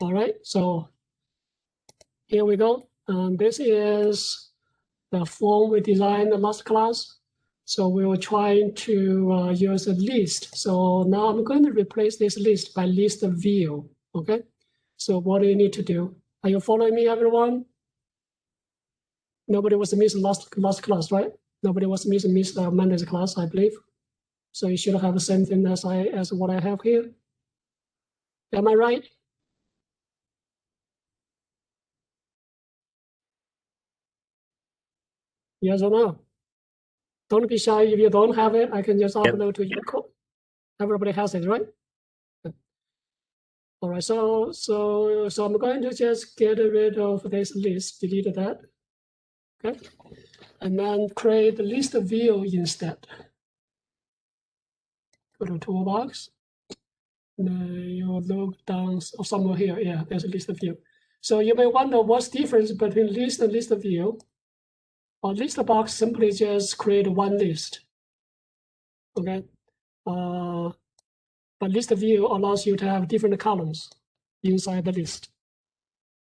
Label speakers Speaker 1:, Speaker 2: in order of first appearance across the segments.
Speaker 1: All right, so here we go. This is the form we designed the last class. So we were trying to use a list. So now I'm going to replace this list by ListView, okay? So what do you need to do? Are you following me, everyone? Nobody was missing last class, right? Nobody was missing Monday's class, I believe. So you should have the same thing as what I have here. Am I right? Yes or no? Don't be shy. If you don't have it, I can just upload to your code. Everybody has it, right? All right. So I'm going to just get rid of this list, delete that. Okay. And then create the list view instead. Go to toolbox. You look down somewhere here. Yeah, there's a list view. So you may wonder what's the difference between list and list view. Or list box simply just create one list. Okay. But list view allows you to have different columns inside the list.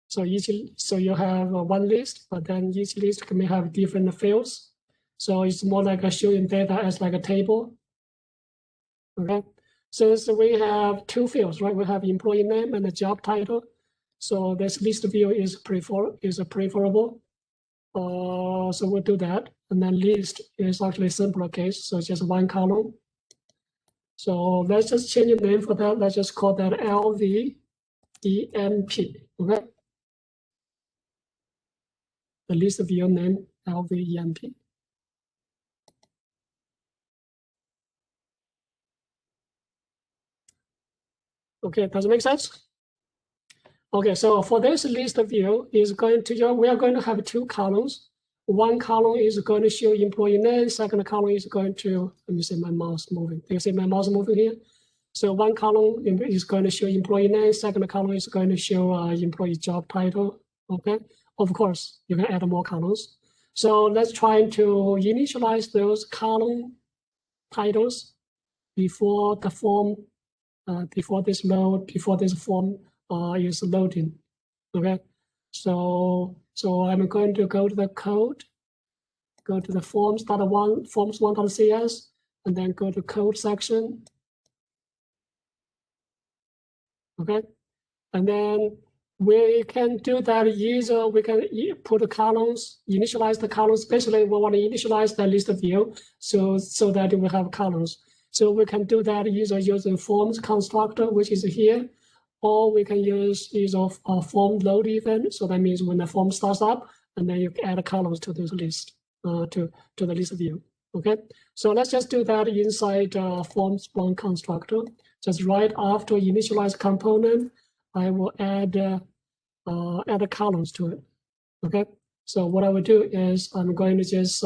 Speaker 1: So you have one list, but then each list may have different fields. So it's more like showing data as like a table. Okay. Since we have two fields, right? We have employee name and the job title. So this list view is preferable. So we'll do that. And then list is actually a simpler case. So it's just one column. So let's just change the name for that. Let's just call that LVENP. Okay. The list view name LVENP. Okay, does it make sense? Okay, so for this list view is going to we are going to have two columns. One column is going to show employee name. Second column is going to, let me see my mouse moving. Do you see my mouse moving here? So one column is going to show employee name. Second column is going to show employee job title. Okay, of course, you can add more columns. So let's try to initialize those column titles before the form, before this form is loading. Okay, so I'm going to go to the code, go to the forms1.cs, and then go to code section. Okay, and then we can do that either we can put the columns, initialize the columns. Basically, we want to initialize the list view so that we have columns. So we can do that either using forms constructor, which is here, or we can use a form load event. So that means when the form starts up, and then you add columns to this list, to the list view. Okay, so let's just do that inside forms1 constructor. Just right after initialize component, I will add columns to it. Okay, so what I will do is I'm going to just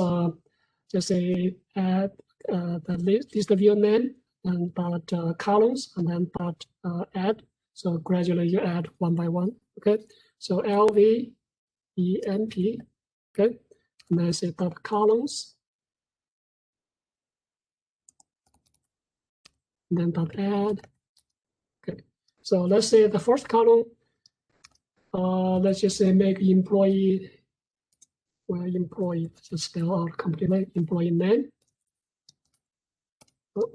Speaker 1: say add the list view name and dot columns, and then dot add. So gradually you add one by one. Okay, so LVENP. Okay, and then I say dot columns, and then dot add. Okay, so let's say the first column, let's just say make employee, well, employee, just spell out completely, employee name. Oh.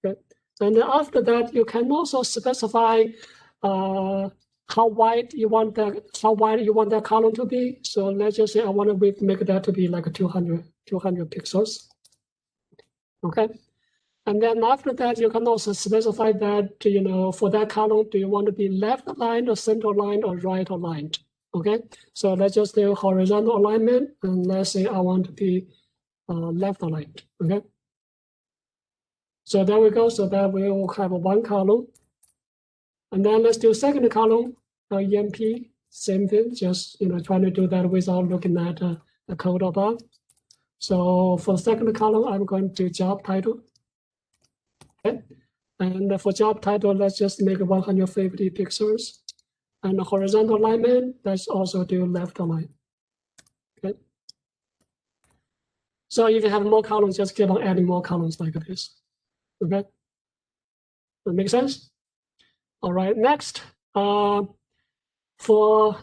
Speaker 1: Okay, and then after that, you can also specify how wide you want that column to be. So let's just say I want to make that to be like 200 pixels. Okay. And then after that, you can also specify that, for that column, do you want to be left aligned or center aligned or right aligned? Okay, so let's just do horizontal alignment, and let's say I want to be left aligned. Okay, so there we go. So that we will have one column, and then let's do second column, EMP, same thing, just trying to do that without looking at the code above. So for the second column, I'm going to do job title. Okay. And for job title, let's just make 150 pixels. And the horizontal alignment, let's also do left align. Okay. So if you have more columns, just keep on adding more columns like this. Okay. That makes sense? All right, next, For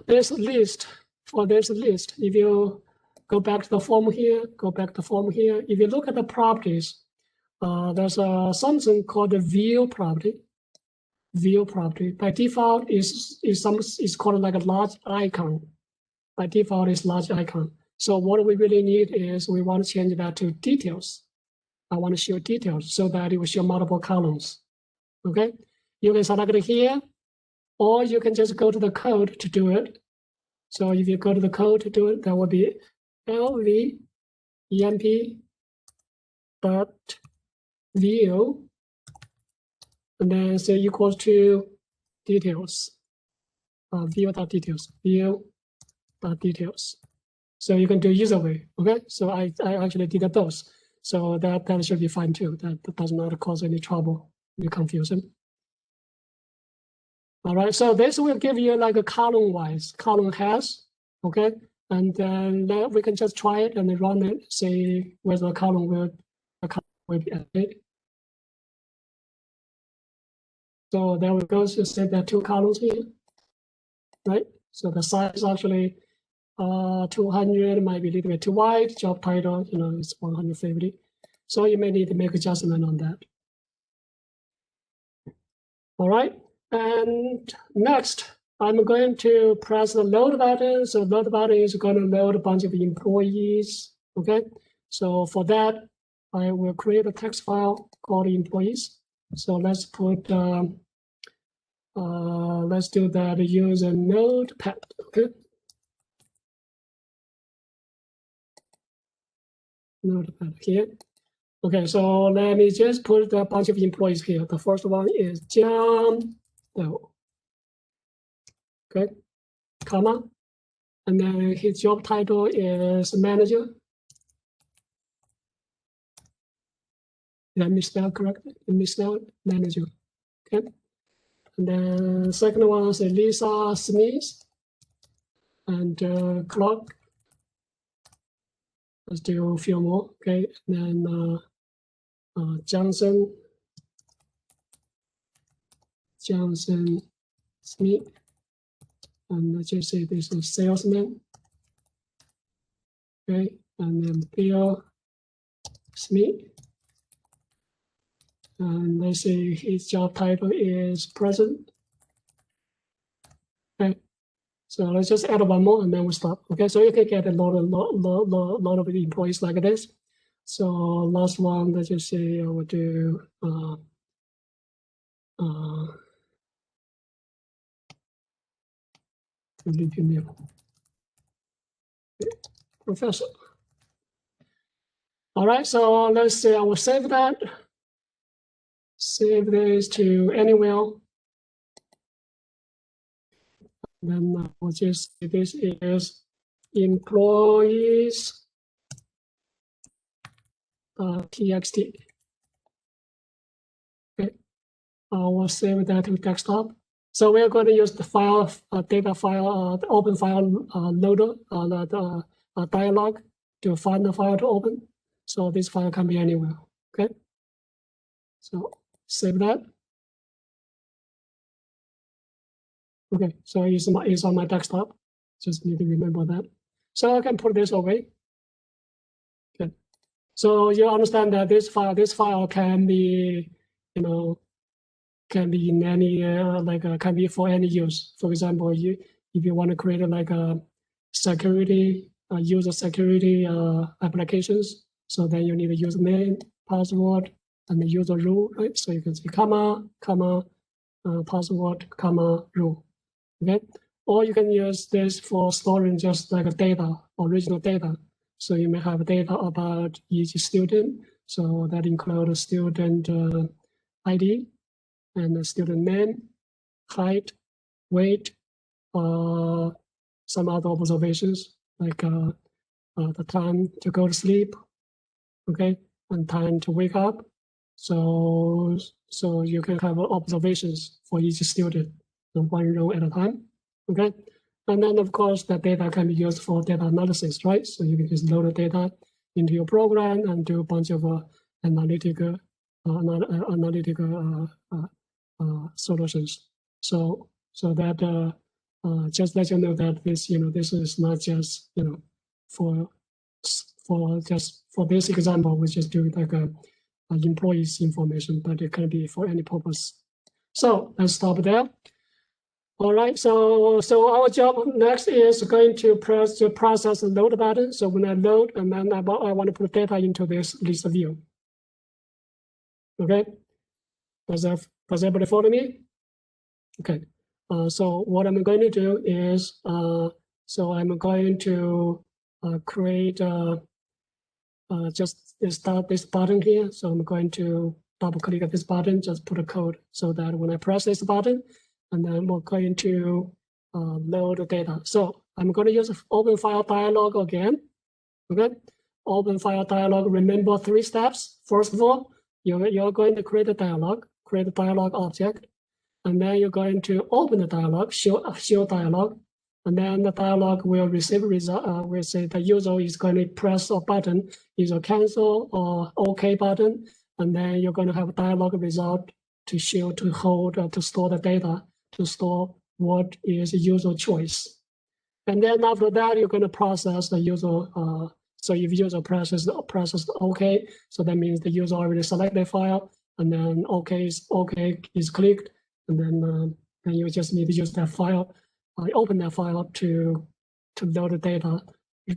Speaker 1: this list, if you go back to the form here, if you look at the properties, there's something called the view property. View property by default is called like a large icon. By default is large icon. So what we really need is we want to change that to details. I want to show details so that it will show multiple columns. Okay, you can select it here, or you can just go to the code to do it. So if you go to the code to do it, that would be lvemp dot view, and then say equals to details, view.details. So you can do either way, okay? So I actually did both. So that should be fine too. That does not cause any trouble, any confusion. All right, so this will give you like a column-wise, column has, okay? And then we can just try it and then run it, see whether the column will be added. So there we go, so say there are two columns here, right? So the size is actually 200, might be a little bit too wide. Job title, it's 150. So you may need to make adjustment on that. All right, and next, I'm going to press the load button. So load button is going to load a bunch of employees, okay? So for that, I will create a text file called employees. So let's put, let's do that user notepad, okay? Notepad here. Okay, so let me just put a bunch of employees here. The first one is John Doe. Okay, comma, and then his job title is manager. Did I misspell correctly? Misspell manager. Okay, and then second one is Lisa Smith and clock. Let's do a few more. Okay, and then Johnson Smith, and let's just say this is salesman. Okay, and then Bill Smith, and let's say his job title is president. Okay, so let's just add one more and then we stop. Okay, so you can get a lot of employees like this. So last one, let's just say I will do professor. All right, so let's say I will save that. Save this to anywhere. Then I will just say this is employees txt. Okay, I will save that to desktop. So we are going to use the file, data file, the open file loader, the dialog to find the file to open. So this file can be anywhere. Okay, so save that. Okay, so it's on my desktop. Just need to remember that. So I can put this away. Okay, so you understand that this file can be, can be in any can be for any use. For example, if you want to create like a security user security applications, so then you need a username, password, and the user rule, right? So you can say comma, password, comma, rule. Okay, or you can use this for storing just like a data, original data. So you may have data about each student. So that includes student ID and the student name, height, weight, some other observations like the time to go to sleep, okay, and time to wake up. So you can have observations for each student in one row at a time, okay? And then of course the data can be used for data analysis, right? So you can just load the data into your program and do a bunch of analytical solutions. So So that just let you know that this, this is not just, for this example, we just do like a employees information, but it can be for any purpose. So let's stop there. All right, so our job next is going to process the load button. So when I load, and then I want to put data into this list view. Okay, does everybody follow me? Okay, so what I'm going to do is, so I'm going to create just start this button here. So I'm going to double click at this button, just put a code so that when I press this button, and then we're going to load the data. So I'm going to use open file dialog again. Okay, open file dialog. Remember 3 steps. First of all, you're going to create a dialog object, and then you're going to open the dialog, show dialog, and then the dialog will receive result. We'll say the user is going to press a button, either cancel or OK button, and then you're going to have a dialog result to show, to hold, to store the data, to store what is user choice. And then after that, you're going to process the user. So if user presses OK, so that means the user already selected the file, and then OK is clicked, and then you just need to use that file, open that file to load the data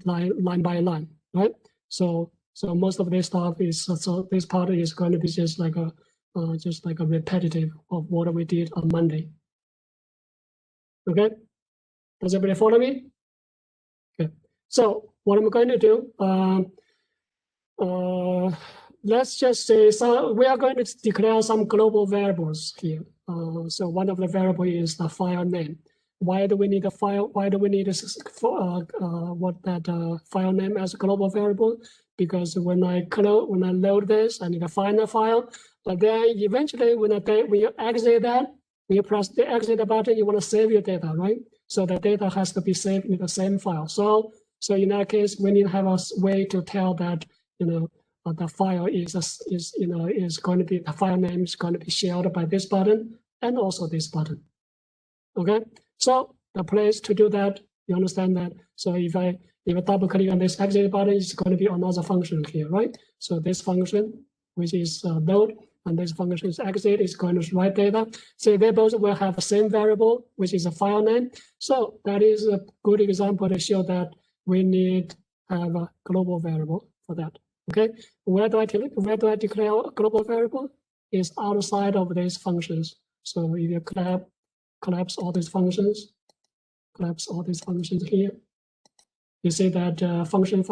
Speaker 1: line by line, right? So most of this stuff is, so this part is going to be just like a repetitive of what we did on Monday. Okay, does everybody follow me? Okay, so what I'm going to do, let's just say, so we are going to declare some global variables here. So one of the variable is the file name. Why do we need a file? Why do we need file name as a global variable? Because when I load this, I need to find the file. But then eventually, when you exit that, when you press the exit button, you want to save your data, right? So the data has to be saved in the same file. So in that case, we need to have a way to tell that the file is going to be, the file name is going to be shared by this button and also this button. Okay, so the place to do that, you understand that. So if I double click on this exit button, it's going to be another function here, right? So this function, which is load, and this function is exit, is going to write data. So they both will have the same variable, which is a file name. So that is a good example to show that we need to have a global variable for that. Okay, where do I declare a global variable? Is outside of these functions. So if you collapse all these functions, here, you see that function,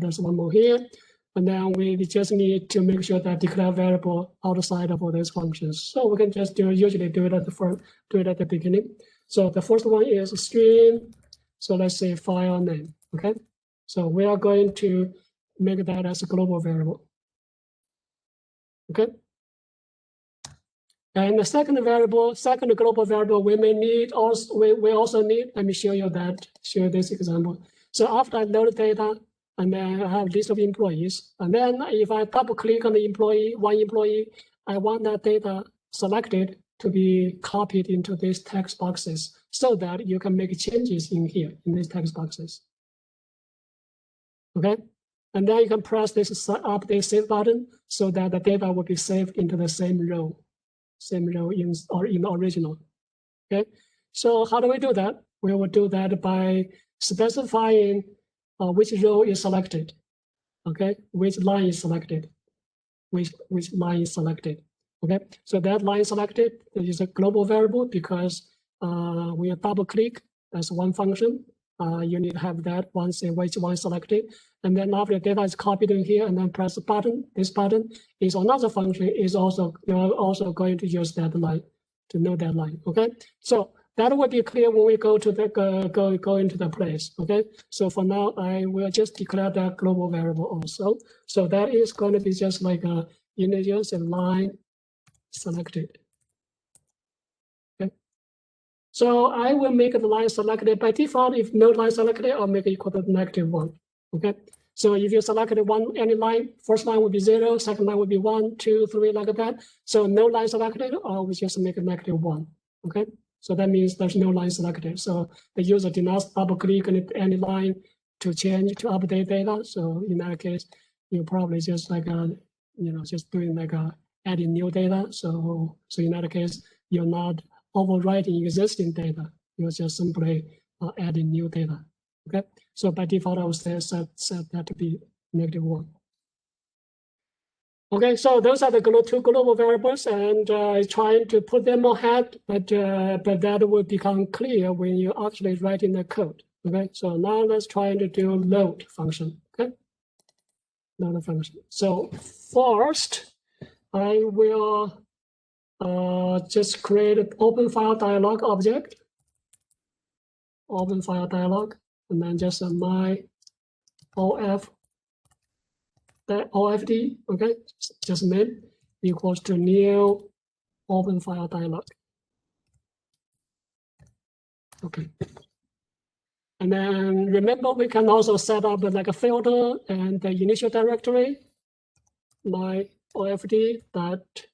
Speaker 1: there's one more here. And then we just need to make sure that declare variable outside of all these functions. So we can just usually do it at the beginning. So the first one is string. So let's say file name. Okay. So we are going to make that as a global variable. Okay. And the second global variable, we also need. Let me show this example. So after I load data, and then I have list of employees. And then if I double click on the one employee, I want that data selected to be copied into these text boxes so that you can make changes in here, in these text boxes. Okay? And then you can press this update save button so that the data will be saved into the same row in the original. Okay? So how do we do that? We will do that by specifying which row is selected, okay? Which line is selected, which line is selected, okay? So that line selected is a global variable because when you double click, that's one function. You need to have that one, say which one selected. And then after the data is copied in here and then press the button, this button is another function, is also, you're also going to use that line to know that line, okay? So that will be clear when we go to the go into the place. Okay. So for now, I will just declare that global variable also. So that is going to be just like a integers and line selected. Okay. So I will make the line selected by default. If no line selected, I'll make it equal to -1. Okay. So if you selected any line, first line would be 0, second line would be 1, 2, 3, like that. So no line selected, I will just make it -1. Okay. So that means there's no line selected. So the user did not double click on any line to change, to update data. So in that case, you probably just like, just doing like adding new data. So in that case, you're not overwriting existing data. You're just simply adding new data. Okay. So by default, I will set that to be -1. Okay, so those are the two global variables, and trying to put them ahead, but that will become clear when you actually write in the code. Okay, so now let's try to do load function. Okay, load function. So first, I will just create an open file dialog object, open file dialog, and then just my OFD, okay, just name equals to new open file dialog. Okay. And then remember, we can also set up like a filter and the initial directory, my OFD dot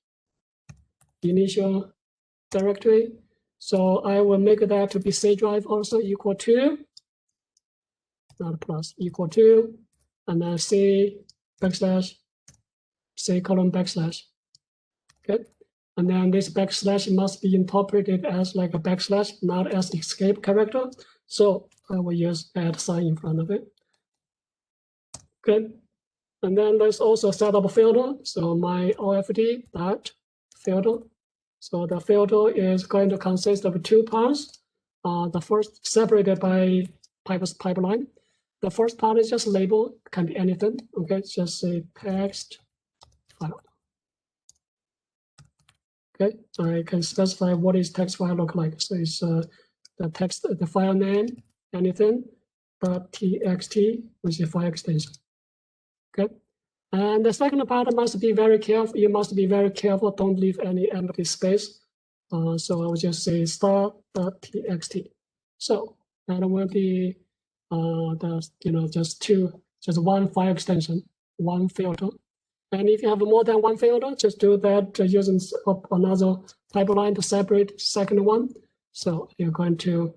Speaker 1: initial directory. So I will make that to be C drive also equal to, not plus, equal to, and then C backslash, C colon backslash. Okay. And then this backslash must be interpreted as like a backslash, not as escape character. So I will use add sign in front of it. Good. And then let's also set up a filter. So my OFD dot filter. So the filter is going to consist of 2 parts. The first separated by pipeline. The first part is just label, can be anything. Okay, just say text file. Okay, I can specify what is text file look like. So it's the text, the file name, anything, .txt, which is file extension. Okay, and the second part must be very careful. You must be very careful. Don't leave any empty space. So I will just say start.txt. So that will be just one file extension, one filter. And if you have more than one filter, just do that using another pipeline to separate second one. So you're going to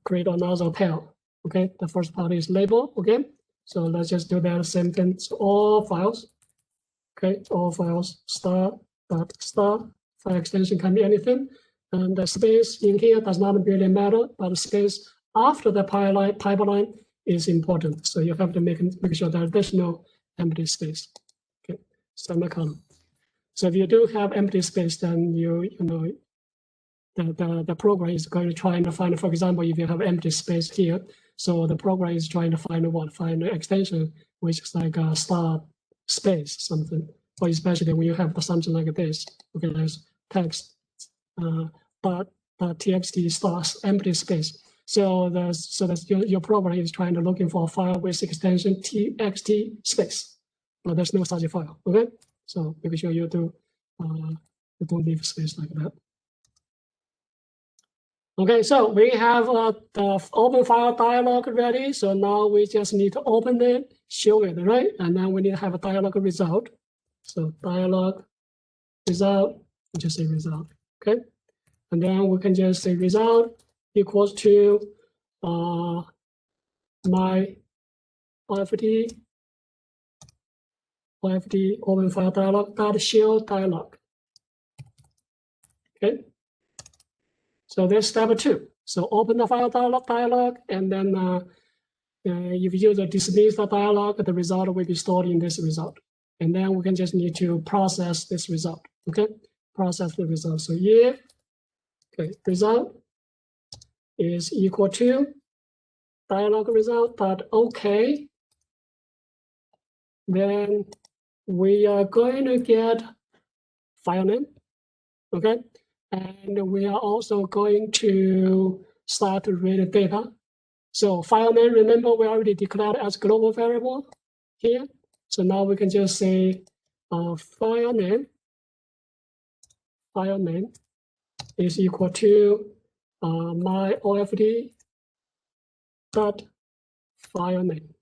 Speaker 1: create another pair. Okay, the first part is label. Okay, so let's just do that same thing. So all files. Okay, all files start file extension can be anything, and the space in here does not really matter, but the space after the pipeline is important. So you have to make sure that there's no empty space. Okay, semicolon. So if you do have empty space, then the program is going to try and find, for example, if you have empty space here, so the program is trying to find an extension which is like a start space something, or especially when you have something like this. Okay, there's text, but txt starts empty space. So your program is trying to looking for a file with extension txt space, but there's no such file. Okay, so make sure you don't leave space like that. Okay, so we have the open file dialog ready. So now we just need to open it, show it, right? And then we need to have a dialog result. So dialog result, just say result, okay? And then we can just say result equals to my OFD open file dialog dot show dialog. Okay. So there's step 2. So open the file dialog, and then if you dismiss the dialog, the result will be stored in this result. And then we can just need to process this result. Okay, process the result. So if result is equal to dialog result dot OK, then we are going to get file name. Okay. And we are also going to start to read data. So file name, remember we already declared as global variable here. So now we can just say file name is equal to my OFD dot file name.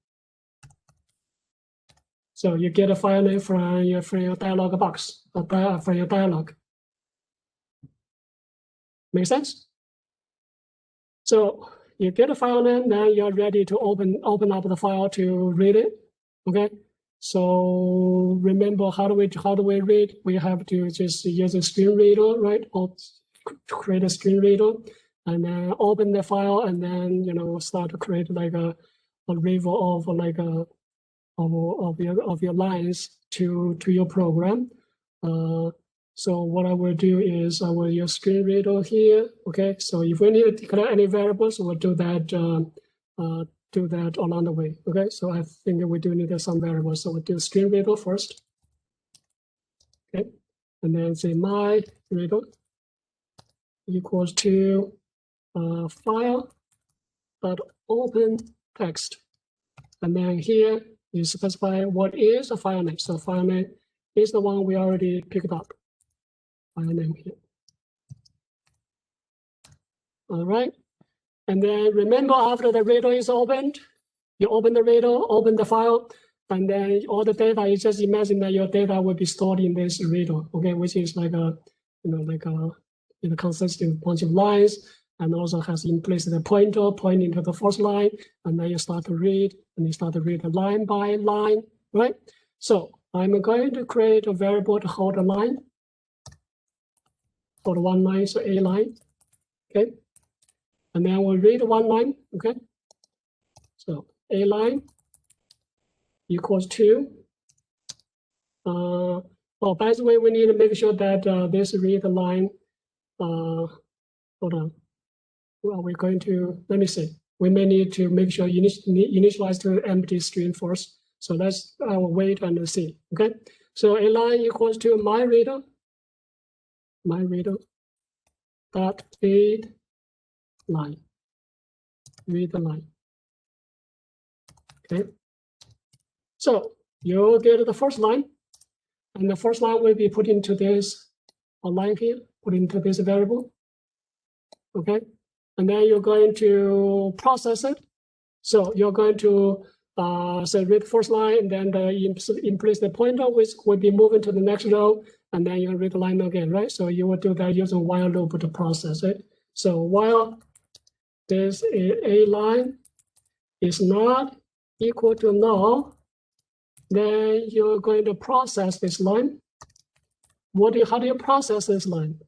Speaker 1: So you get a file name from your dialog box, from your dialog. Make sense? So you get a file name, then you're ready to open up the file to read it. Okay. So remember, how do we read? We have to just use a screen reader, right? Or create a screen reader, and then open the file, and then start to create like a river of like of your lines to your program. So what I will do is I will use screen reader here. Okay, so if we need to declare any variables, we'll do that along the way. Okay, so I think we do need some variables. So we'll do screen reader first. Okay, and then say my reader equals to file dot open text, and then here you specify what is the file name. So file name is the one we already picked up. File name here. All right, and then remember, after the reader is opened, you open the reader, open the file, and then all the data, you just imagine that your data will be stored in this reader, okay, which is like a, consists of a bunch of lines, and also has in place the pointer pointing to the first line, and then you start to read, and you start to read line by line, right? So I'm going to create a variable to hold a line, hold one line, so a line, okay? And then we'll read one line, okay? So a line equals to, oh, by the way, we need to make sure that this read line, hold on. Well, we're going to, let me see. We may need to make sure initialize to empty string first. So let's wait and see, okay? So a line equals to my reader dot read line, read the line, okay? So you get the first line, and the first line will be put into this line here, put into this variable, okay? And then you're going to process it. So you're going to say read the first line, and then in place the pointer, which will be moving to the next row, and then you read the line again, right? So you will do that using while loop to process it. So while this a line is not equal to null, then you're going to process this line. How do you process this line?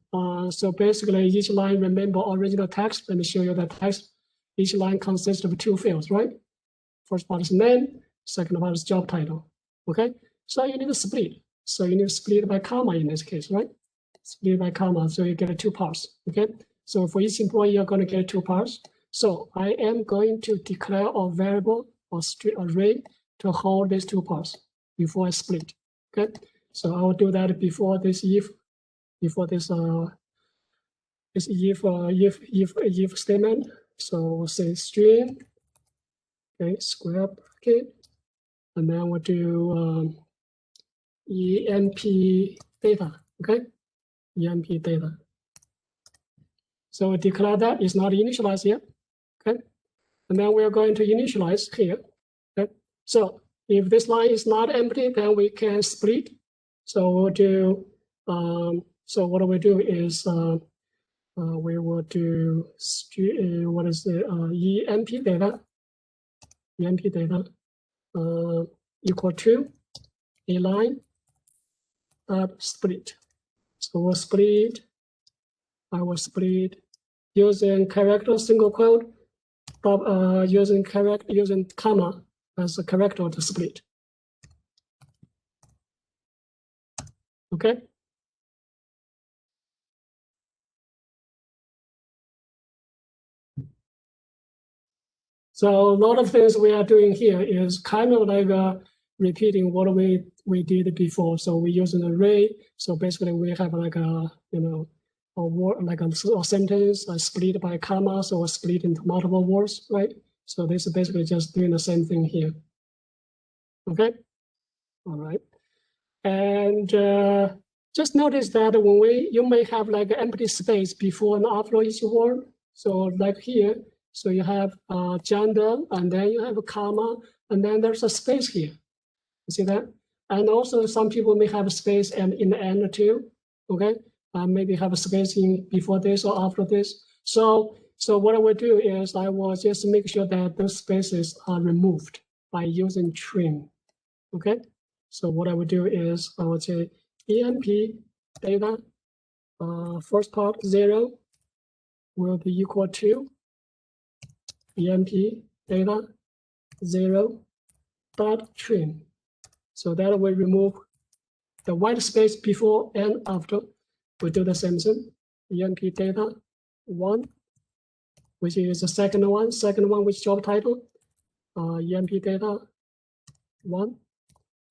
Speaker 1: So basically, each line, remember original text. Let me show you the text. Each line consists of two fields, right? First part is name, second part is job title. Okay, so you need to split. So you need to split by comma in this case, right? Split by comma, so you get two parts. Okay, so for each employee, you're going to get two parts. So I am going to declare a variable or string array to hold these two parts before I split. Okay, so I will do that before this if statement. So we'll say string, okay, square bracket, and then we'll do emp data, okay, emp data. So we declare that it's not initialized yet, okay, and then we are going to initialize here. Okay, so if this line is not empty, then we can split. So we'll do. So what we do is we will do what is the emp data equal to a line split. So we'll split. I will split using character single quote, using comma as a character to split. Okay. So a lot of things we are doing here is kind of like repeating what we did before. So we use an array. So basically we have like a a word, like a sentence split by commas or split into multiple words, right? So this is basically just doing the same thing here. Okay. All right. And just notice that when you may have like empty space before and after each word. So like here, so you have gender, and then you have a comma, and then there's a space here. You see that? And also some people may have a space and in the end too. Okay. maybe have a spacing before this or after this. So what I will do is I will just make sure that those spaces are removed by using trim. Okay. So what I will do is I will say emp data first part 0 will be equal to emp data 0 dot trim. So that will remove the white space before and after. We do the same thing. emp data 1, which is the second one with job title. emp data 1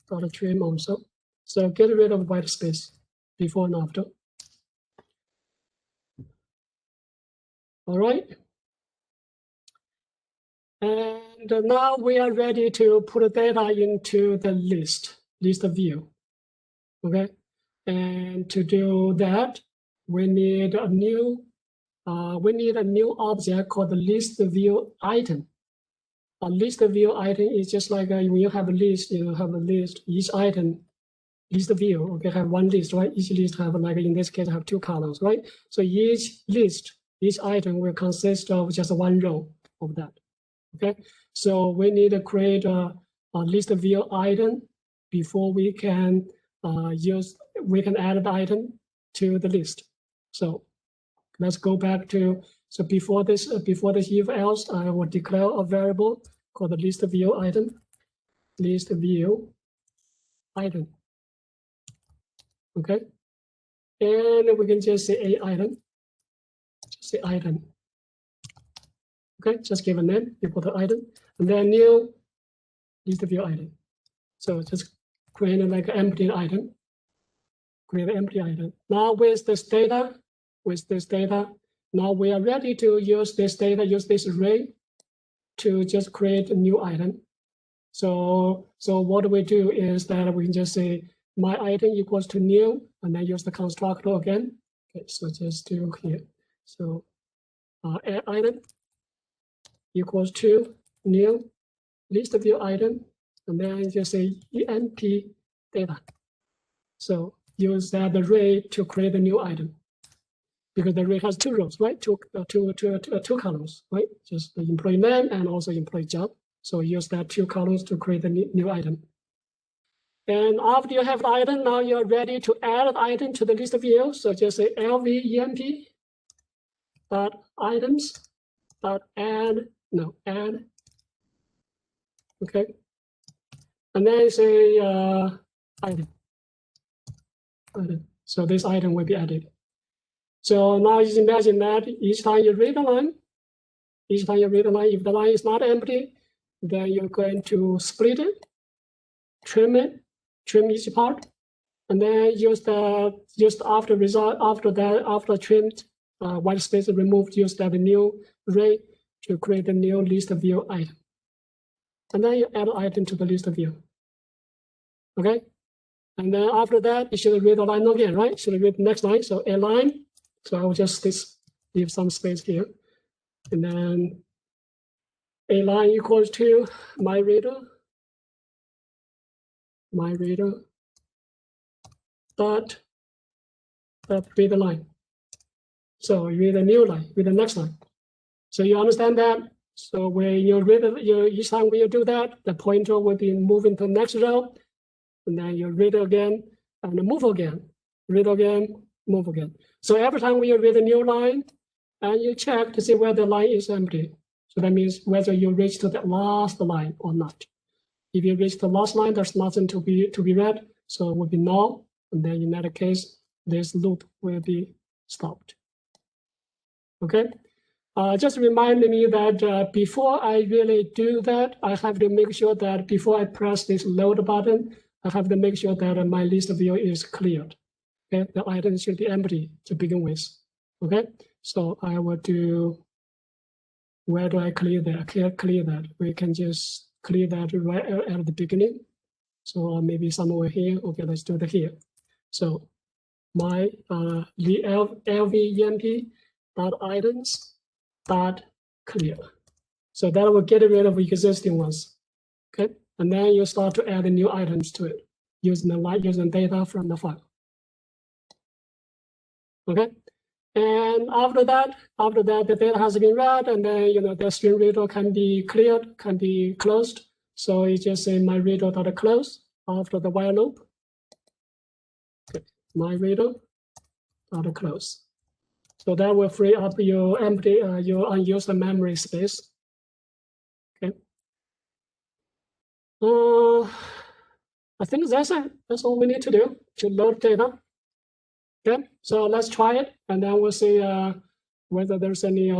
Speaker 1: dot trim also. So get rid of white space before and after. All right. And now we are ready to put data into the list view. Okay. And to do that, we need a new object called the ListView item. A ListView item is just like when you have a list, you have a list, each item, ListView, okay, have one list, right? Each list have, like in this case, have 2 columns, right? So each item will consist of just one row of that, okay? So we need to create a ListView item before we can add the item to the list. So let's go back to, so before this if else, I will declare a variable called the ListView item, ListView item. Okay, and we can just say a item, just say item. Okay, just give a name, equal to item, and then new ListView item. So just create like an empty item, create an empty item. Now with this data, now we are ready to use this data, use this array to just create a new item. So what we do is that we can just say my item equals to new, and then use the constructor again. Okay, so just do here. So add item equals to new ListView item, and then just say emp data. So use that array to create a new item, because the array has 2 rows, right? Two columns, right? Just the employee name and also employee job. So use that 2 columns to create a new item. And after you have the item, now you're ready to add the item to the list view. So just say lv emp items add. Okay. And then say item. So this item will be added. So now just imagine that each time you read a line, if the line is not empty, then you're going to split it, trim each part, and then after trimmed white space removed, use that new array to create a new list view item. And then you add item to the list view. Okay? And then after that, you should read the line again, right? Should read the next line. So a line. So I will just leave some space here. And then a line equals to my reader dot read the line. So read a new line, read the next line. So you understand that? So when you read each time when you do that, the pointer will be moving to the next row, and then you read again and move again, read again, move again. So every time when you read a new line, and you check to see whether the line is empty. So that means whether you reach to the last line or not. If you reach the last line, there's nothing to be read, so it would be null. And then in that case, this loop will be stopped. Okay. Just remind me that before I really do that, I have to make sure that before I press this load button, I have to make sure that my list view is cleared. Okay, the item should be empty to begin with. Okay, so I will do. Where do I clear that? Clear that. We can just clear that right at the beginning. So maybe somewhere here. Okay, let's do that here. So my lv emp items clear. So that will get rid of existing ones. Okay, and then you start to add new items to it using data from the file. Okay. And after that, the data has been read, and then the string reader can be cleared, can be closed. So you just say my reader.close after the while loop. Okay. My reader.close. So that will free up your empty, your unused memory space. Okay. I think that's it. That's all we need to do to load data. Okay, so let's try it, and then we'll see whether there's any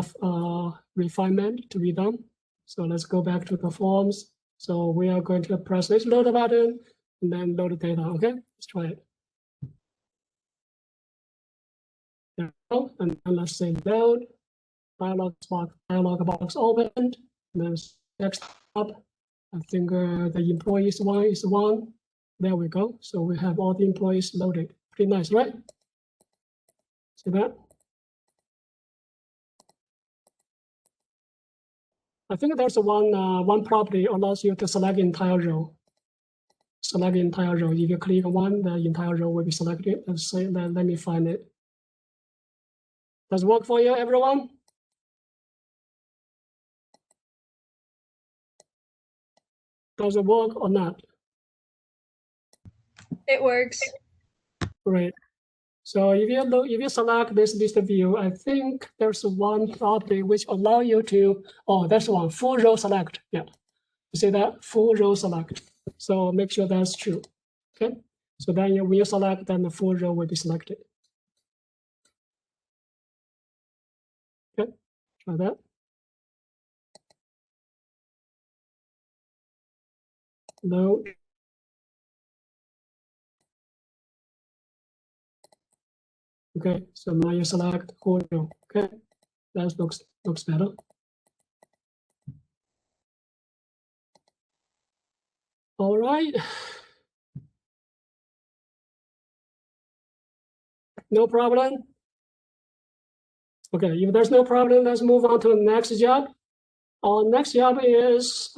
Speaker 1: refinement to be done. So let's go back to the forms. So we are going to press this load button and then load the data. Okay, let's try it. There we go. And then let's say load. Dialog box opened. And then next up, I think the employees one is one. There we go. So we have all the employees loaded. Pretty nice, right? See that? I think there's one property allows you to select entire row. Select the entire row. If you click one, the entire row will be selected. Let's say that. Let me find it. Does it work for you, everyone? Does it work or not?
Speaker 2: It works.
Speaker 1: Great. So if you select this list view, I think there's one property which allow you to. Oh, that's one full row select. Yeah, you see that full row select. So make sure that's true. Okay. So then when you select, then the full row will be selected. Okay. Try that. Load. Okay, so now you select whole row. Okay, that looks better. All right. No problem. Okay, if there's no problem, let's move on to the next job. Our next job is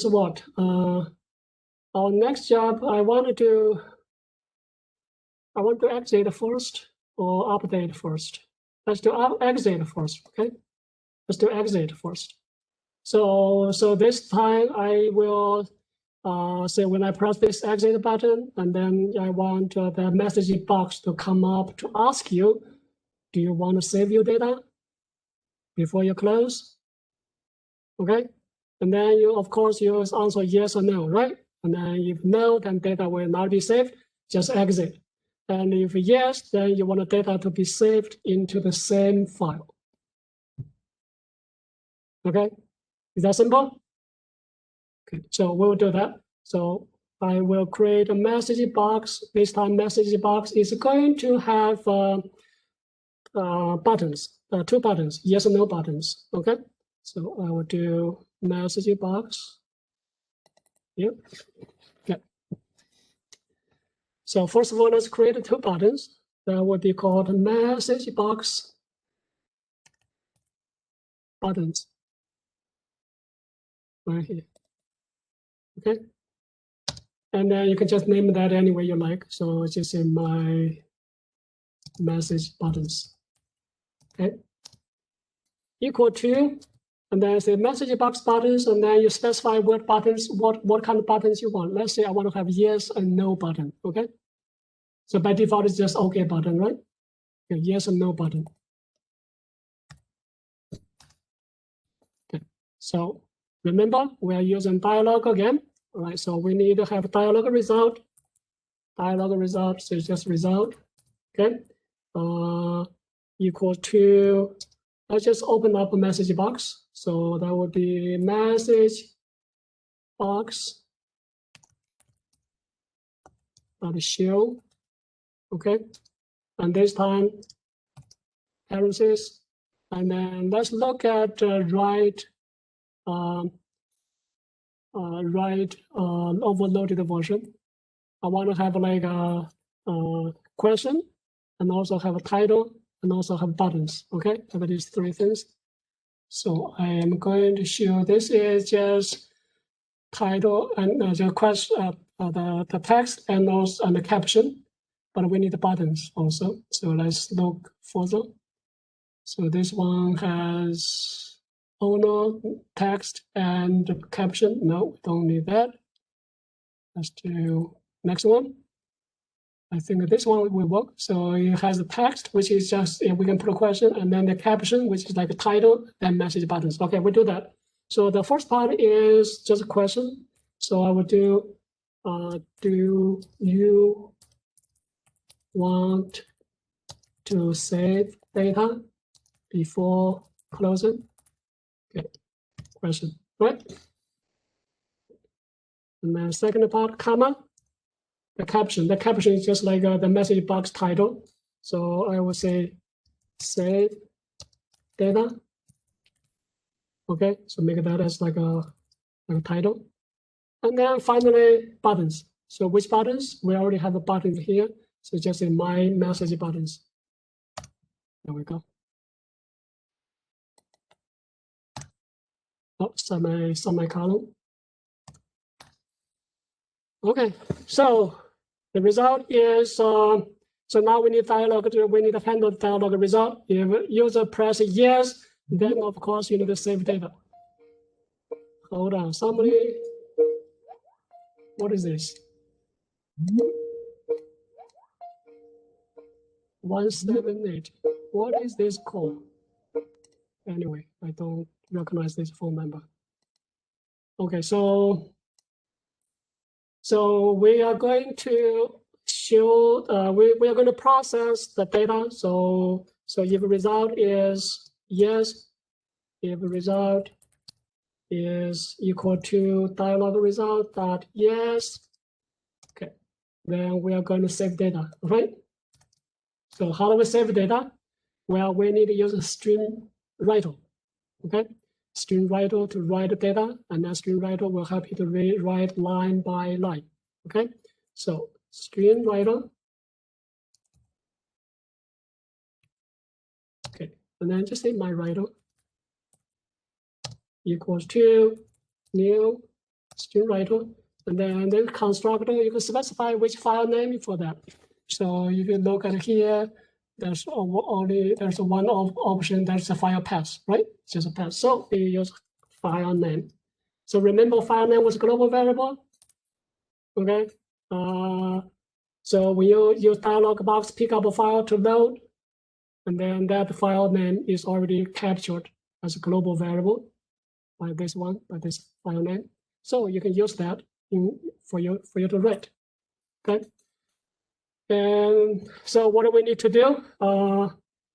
Speaker 1: what? Our next job, I want to exit first or update first. Let's do exit first. Okay, let's do exit first. So this time I will say when I press this exit button, and then I want the message box to come up to ask you, do you want to save your data before you close? Okay, and then you, of course, you answer yes or no, right? And then if no, then data will not be saved, just exit. And if yes, then you want the data to be saved into the same file. Okay, is that simple? Okay, so we'll do that. So I will create a message box. This time message box is going to have buttons, two buttons, yes or no buttons. Okay, so I will do message box. Yep. Okay. So first of all, let's create two buttons that will be called message box buttons. Right here. Okay. And then you can just name that any way you like. So just say my message buttons. Okay. Equal to, and then say message box buttons, and then you specify what buttons, what kind of buttons you want. Let's say I want to have yes and no button. Okay. So by default, it's just OK button, right? Okay, yes and no button. Okay. So remember, we are using dialog again. All right. So we need to have dialog result. Dialog result. So it's just result. Okay. Equal to. Let's just open up a message box. So that would be message box show. Okay, and this time parentheses, and then let's look at write overloaded version. I want to have like a question, and also have a title, and also have buttons. Okay, so that is three things. So I am going to show this is just title and the question, the text, and also and the caption. but we need the buttons also. So let's look further. So this one has owner, text, and caption. No, we don't need that. Let's do next one. I think this one will work. So it has the text, which is just, we can put a question, and then the caption, which is like a title and message buttons. Okay, we do that. So the first part is just a question. So I would do you want to save data before closing? Okay, question, right? And then second part, comma, the caption. The caption is just like the message box title. So I would say save data. Okay, so make that as like a title. And then finally, buttons. So which buttons? We already have a button here. So just in my message buttons. There we go. Oh, semicolon. Okay, so the result is, so now we need dialog, we need to handle the dialog result. If user press yes, then of course you need to save data. Hold on, somebody, what is this? 178, what is this called? Anyway, I don't recognize this phone number. Okay, so we are going to show, we are going to process the data. So if the result is yes, if the result is equal to dialog result dot yes, okay, then we are going to save data, right? So how do we save data? Well, we need to use a string writer, okay? String writer to write the data, and that string writer will help you to rewrite line by line, okay? So string writer, okay, and then just say my writer equals to new string writer, and then the constructor, you can specify which file name for that. So if you look at here, there's one option, that's a file path, right? It's just a path. So you use file name. So remember, file name was global variable. Okay. So when you use dialog box, pick up a file to load, and then that file name is already captured as a global variable by this one, by this file name. So you can use that for you to write. Okay. And so what do we need to do?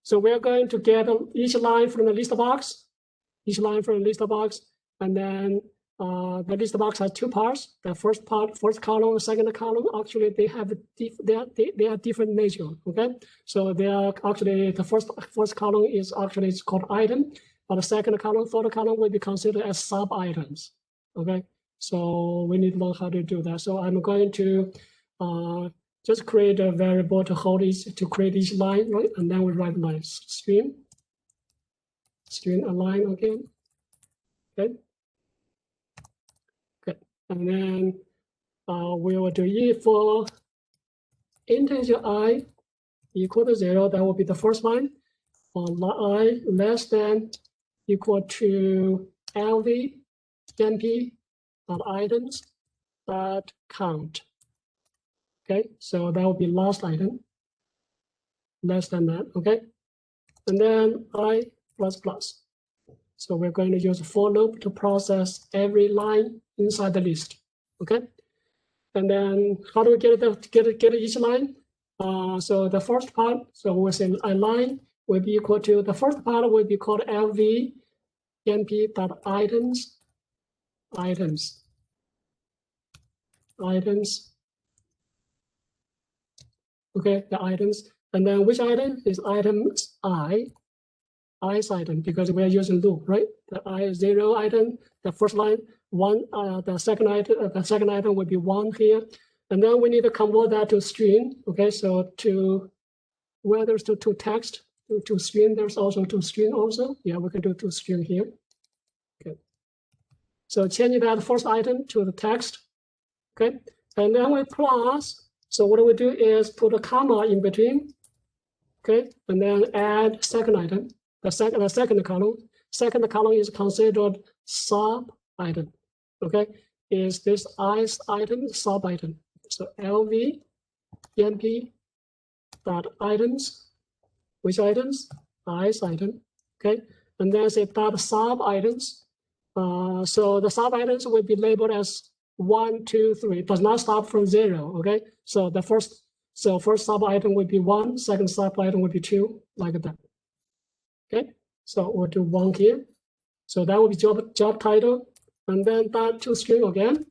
Speaker 1: So we're going to get each line from the list box, and then the list box has two parts. The first part, first column, second column. Actually, they have they are different nature. Okay, so they are actually the first column is actually it's called item, but the second column, third column will be considered as sub items. Okay, so we need to learn how to do that. So I'm going to just create a variable to hold to create each line, right? And then we write my string align again. Okay. Okay. And then we will do if for integer I equal to 0, that will be the first line. I less than equal to LV np items that count. Okay, so that will be last item, less than that, okay? And then I plus plus. So we're going to use a for loop to process every line inside the list, okay? And then how do we get each line? So the first part, so we'll say a line will be equal to, the first part will be called LV np.items, okay, the items. And then which item is items i's item, because we are using loop, right? The I0 item, the first line, 1, the second item will be 1 here. And then we need to convert that to string, okay? So to, where there's to text, to string, there's also to string also. Yeah, we can do to string here. Okay. So changing that first item to the text, okay? And then we plus So what we do is put a comma in between, okay, and then add second item. The second column. Second column is considered sub item, okay? Is this ice item sub item? So LV EMP dot items, which items? Ice item, okay? And then say dot sub items. So the sub items will be labeled as 1, 2, 3. It does not start from 0, okay? So the first sub item would be 1, second sub item would be 2, like that. Okay, so we'll do 1 here. So that will be job title, and then that toString again.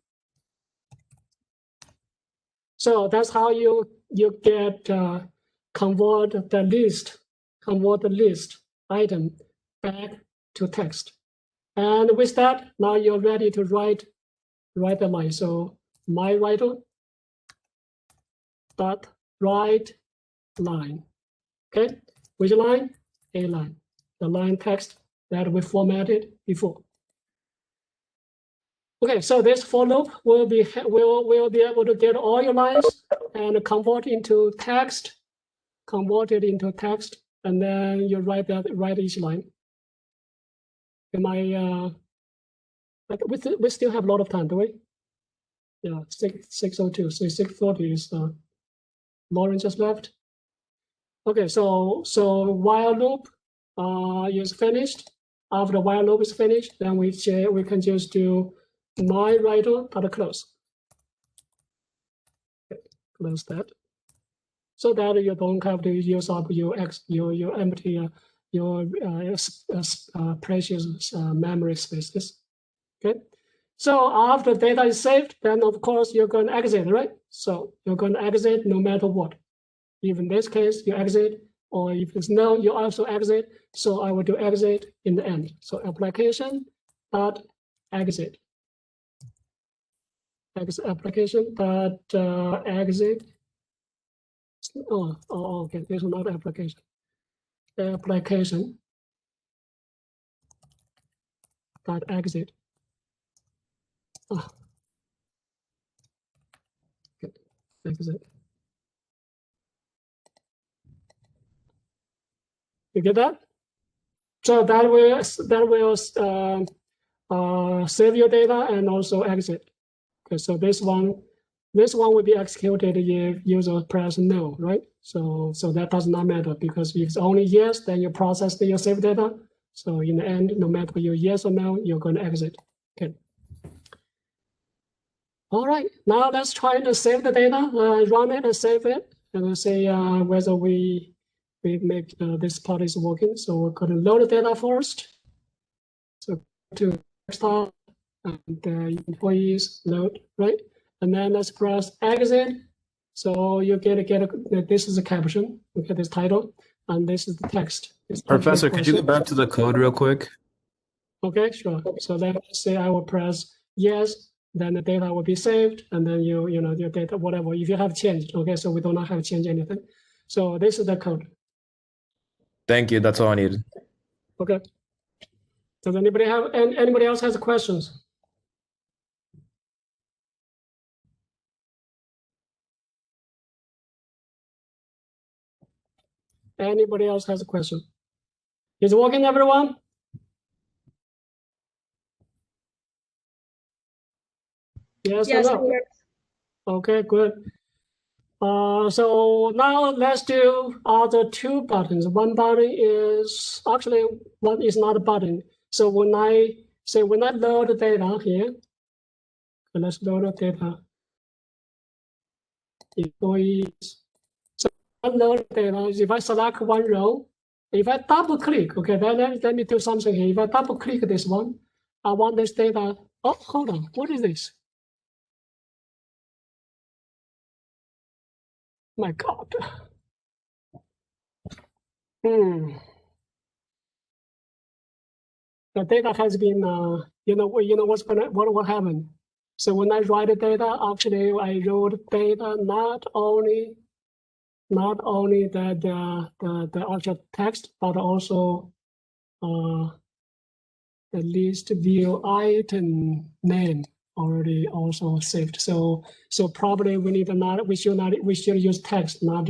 Speaker 1: So that's how you get convert the list item back to text. And with that, now you're ready to write the line. So my writer dot write line. Okay, which line? A line. The line text that we formatted before. Okay, so this for loop will be able to get all your lines and convert into text, and then you write each line. We still have a lot of time, do we? Yeah, 6:02. So 6:40 is Lauren just left. Okay, so while loop is finished. After while loop is finished, then we can just do my writer dot close. Okay, close that, so that you don't have to use up your empty precious memory spaces. Okay, so after data is saved, then of course you're going to exit, right? So you're going to exit no matter what. If in this case you exit, or if it's no, you also exit. So I will do exit in the end. So application dot exit. Application dot exit. Oh, okay. This is not application. Application dot exit. Oh. Okay. Exit. You get that? So that will save your data and also exit. Okay, so this one will be executed if user press no, right? So that does not matter, because if it's only yes, then you process your saved data. So in the end, no matter you yes or no, you're going to exit. Okay. All right, now let's try to save the data, run it and save it, and we'll see whether we make this part is working. So we're going to load the data first. So to start and employees load, right? And then let's press exit. So you get this is the caption. Look at this title, and this is the text.
Speaker 2: Professor, could you go back to the code real quick?
Speaker 1: Okay, sure. So then say I will press yes, then the data will be saved, and then your data, whatever, if you have changed. Okay, so we do not have changed anything. So this is the code.
Speaker 2: Thank you. That's all I needed.
Speaker 1: Okay. Does anybody else has questions? Anybody else has a question? Is it working, everyone? Yes or no? Okay, good. So now let's do other two buttons. One button is actually one is not a button. So when I load the data here, let's load the data. Employees. So I load the data. If I select one row, if I double click, okay, then let me do something here. If I double click this one, I want this data. Oh, hold on. What is this? My God. The data has been, what will happen? So when I write the data, actually I wrote data not only the actual text, but also the list view item name. already also saved. So probably we should use text, not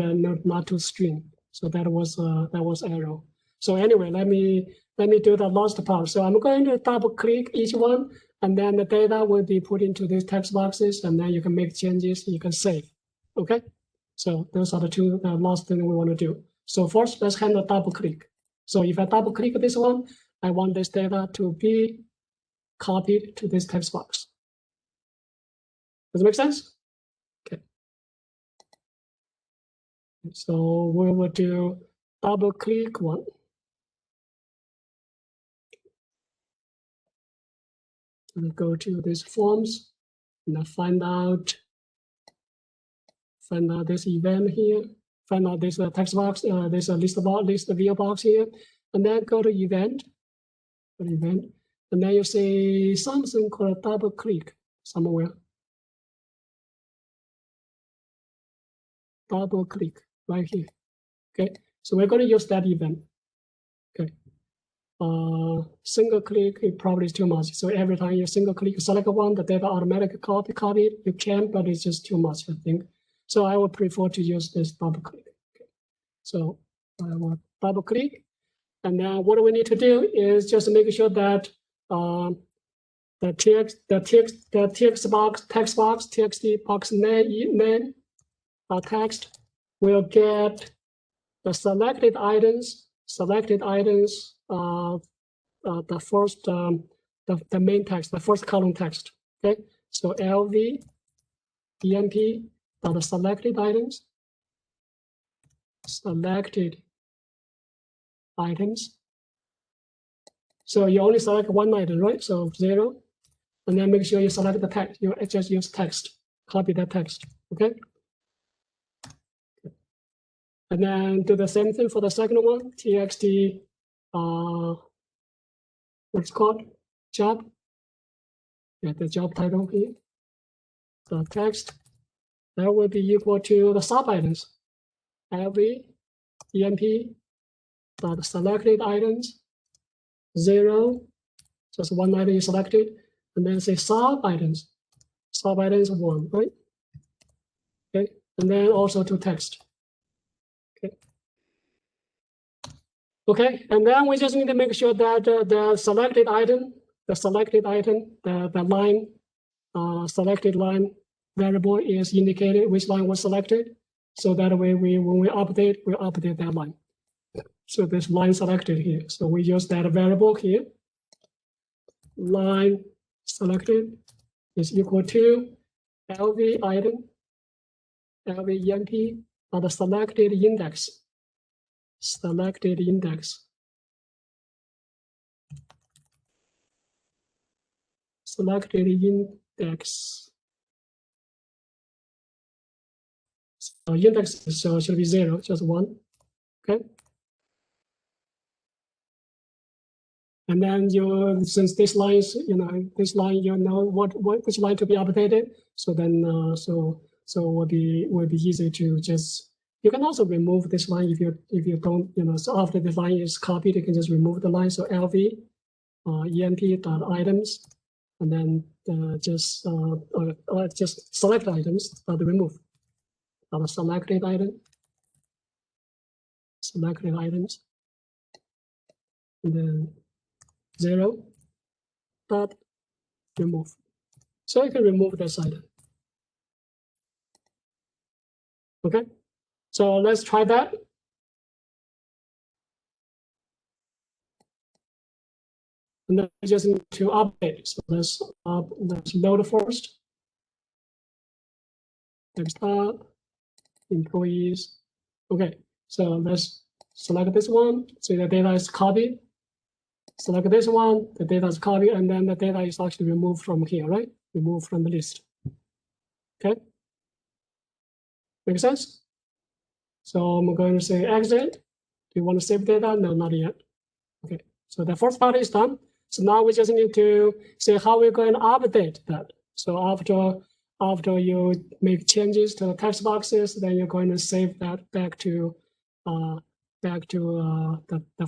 Speaker 1: to string. So that was error. So anyway, let me do the last part. So I'm going to double click each one, and then the data will be put into these text boxes, and then you can make changes, you can save. Okay. So those are the two last thing we want to do. So first, let's handle double click. So if I double click this one, I want this data to be copied to this text box. Does it make sense? Okay. So we will do double click one. We go to these forms and find out this event here, find out this text box, this list view box here, and then go to event, and then you see something called double click somewhere. Double click right here. Okay, so we're going to use that event. Okay, single click it probably is too much. So every time you single click, select one, the data automatically copy. You can, but it's just too much, I think. So I would prefer to use this double click. Okay. So I will double click, and then what we need to do is just make sure that the text box, TXT box name, text will get the selected items, the first, the main text, the first column text. Okay, so LV, EMP, the selected items, So you only select one item, right? So 0, and then make sure you select the text. You just use text, copy that text. Okay. And then do the same thing for the second one, TXT, what's called? Job. Yeah, the job title here. The text, that will be equal to the sub items. LV, EMP, the selected items, 0, just one item you selected, and then say sub items 1, right? Okay, and then also to text. Okay, and then we just need to make sure that the selected item, the line, selected line variable is indicated which line was selected. So that way, when we update, we update that line. So this line selected here. So we use that variable here. Line selected is equal to LV item, LV EMP, or the selected index. Selected index. Selected index. So index should be 0, just 1. Okay. And then since this line is, this line, which line to be updated. So then, so will be easy to just. You can also remove this line if you don't, so after the line is copied, you can just remove the line. So LV, EMP.items, and then just select items, remove. Selected item, selected items, and then 0, remove. So you can remove this item. Okay. So let's try that. And then we just need to update. So let's load first. Next up, employees. Okay, so let's select this one. So the data is copied. Select this one, the data is copied, and then the data is actually removed from here, right? Removed from the list. Okay. Make sense? So I'm going to say exit. Do you want to save data? No, not yet. Okay, so the first part is done. So now we just need to say how we're going to update that. So after you make changes to the text boxes, then you're going to save that back to the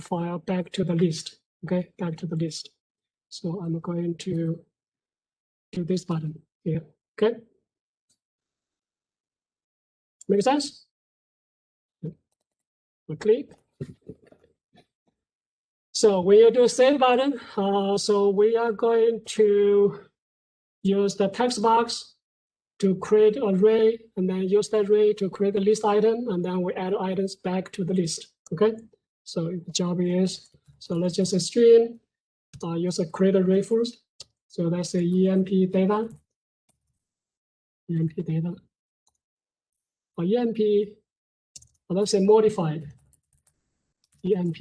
Speaker 1: file, back to the list. Okay, back to the list. So I'm going to to this button here. Okay. Make sense? We click. So when you do save button, so we are going to use the text box to create an array, and then use that array to create a list item, and then we add items back to the list. Okay. So the job is, so let's just say string, use a create array first. So let's say emp data, or emp, or let's say modified emp,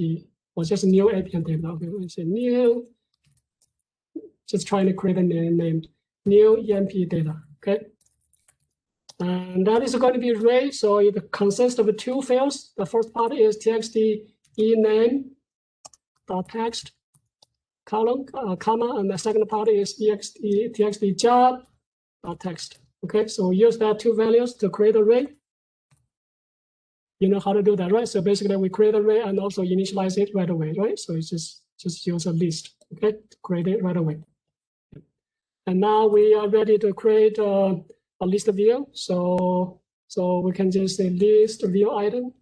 Speaker 1: or just new APM data. Okay, let's say new, just trying to create a name named new emp data. Okay. And that is going to be array, so it consists of two fields. The first part is txt ename.text column, comma, and the second part is txt job.text. Okay, so we use that two values to create array. You know how to do that, right? So basically we create array and also initialize it right away, right? So it's just use a list, okay, to create it right away. And now we are ready to create a list view. So we can just say list view item,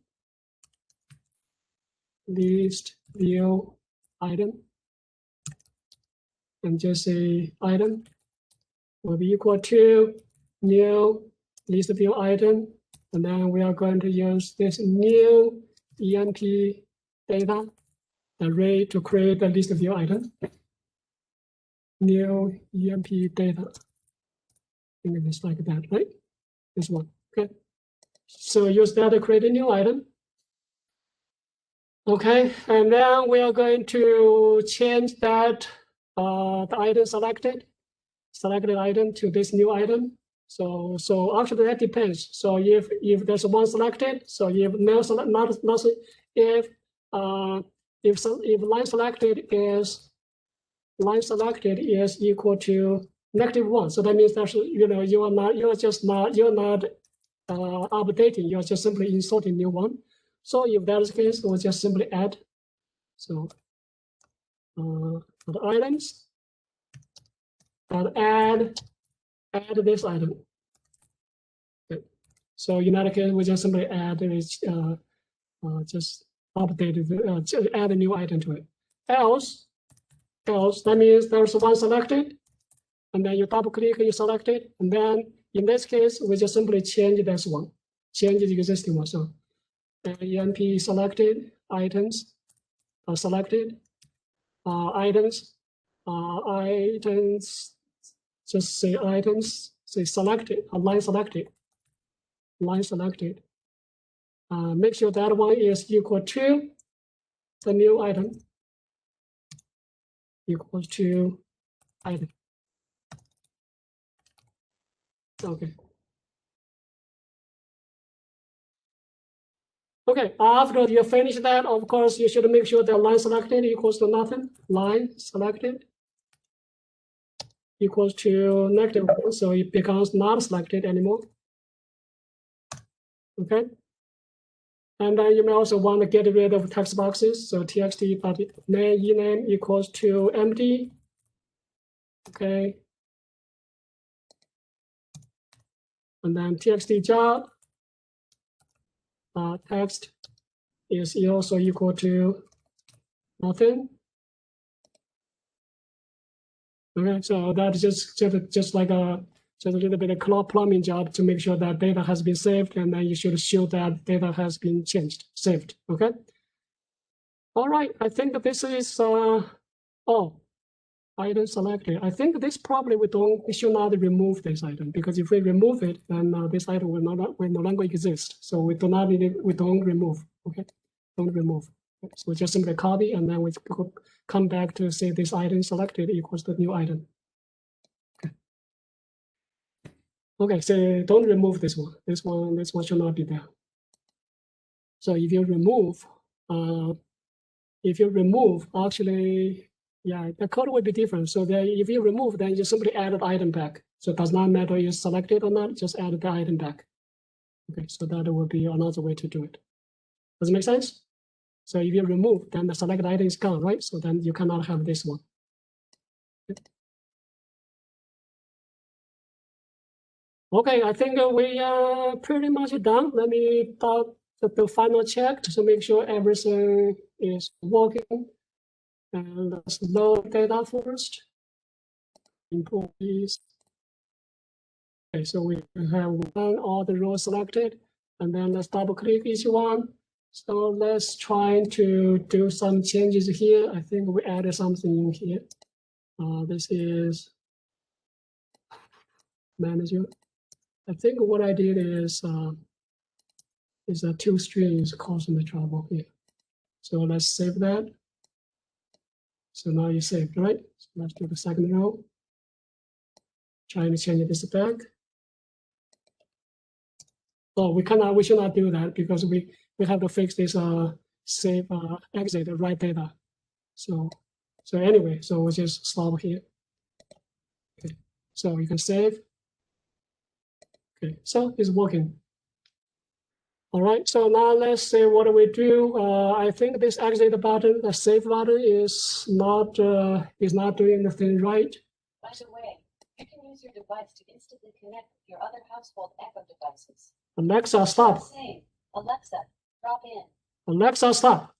Speaker 1: and just say item will be equal to new list view item, and then we are going to use this new emp data array to create the list view item. New emp data. I think it's like that, right? This one. Okay. So use that to create a new item. Okay, and then we are going to change that the item selected item to this new item. So actually that depends. So if there's one selected, so if no select, not if line selected is equal to -1, so that means that you're not updating, you're just simply inserting new one. So if that is the case, we'll just simply add. So for the items, add this item. Okay. So in that case, we just simply add just update, add a new item to it. Else, that means there's one selected, and then you double click, you select it, and then in this case, we just simply change this one, change the existing one. So emp selected items, selected items, just say items, say selected, line selected. Make sure that one is equal to the new item, equals to item. Okay. Okay, after you finish that, of course, you should make sure that line selected equals to nothing. Line selected equals to -1, so it becomes not selected anymore. Okay. And then you may also want to get rid of text boxes. So txt ename equals to empty. Okay. And then txt job text is also equal to nothing. Okay, so that's just like a little bit of plumbing job to make sure that data has been saved, and then you should show that data has been saved. Okay. All right, I think this is item selected. I think this probably we should not remove this item, because if we remove it, then this item will no longer exist. So we don't remove. Okay, don't remove. So we just simply copy, and then we come back to say this item selected equals the new item. Okay, so don't remove this one. This one should not be there. So if you remove, actually, yeah, the code will be different. So if you remove, then you simply add the item back. So it does not matter if it's selected or not, just add the item back. Okay, so that will be another way to do it. Does it make sense? So if you remove, then the selected item is gone, right? So then you cannot have this one. Okay, I think we are pretty much done. Let me do the final check to make sure everything is working. And let's load data first. Employees. Okay, so we have all the rows selected, and then let's double click each one. So let's try to do some changes here. I think we added something in here. This is manager. I think what I did is two strings causing the trouble here. So let's save that. So now you saved, right? So let's do the second row. Trying to change this back. Oh, we should not do that because we have to fix this save exit write data. So anyway, so we'll just stop here. Okay, so you can save. Okay, so it's working. All right, so now let's say what do we do? I think this exit button, the save button, is not doing the thing right.
Speaker 3: By the way, you can use your device to instantly connect with your other household Echo devices.
Speaker 1: Alexa, stop.
Speaker 3: Alexa, drop in.
Speaker 1: Alexa, stop.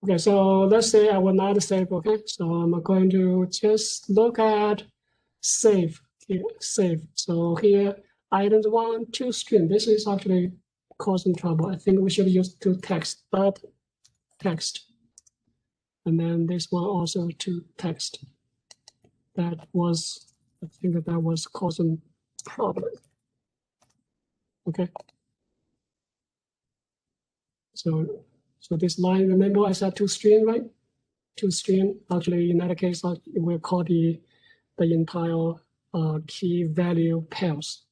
Speaker 1: Okay, so let's say I will not save. Okay, so I'm going to just look at save. Here, save. So here, items 1, 2 string. This is actually causing trouble. I think we should use to text, but text. And then this one also to text. I think that was causing problem. Okay. So this line, remember I said to string, right? To string. Actually, in that case, we'll call the entire key value pairs.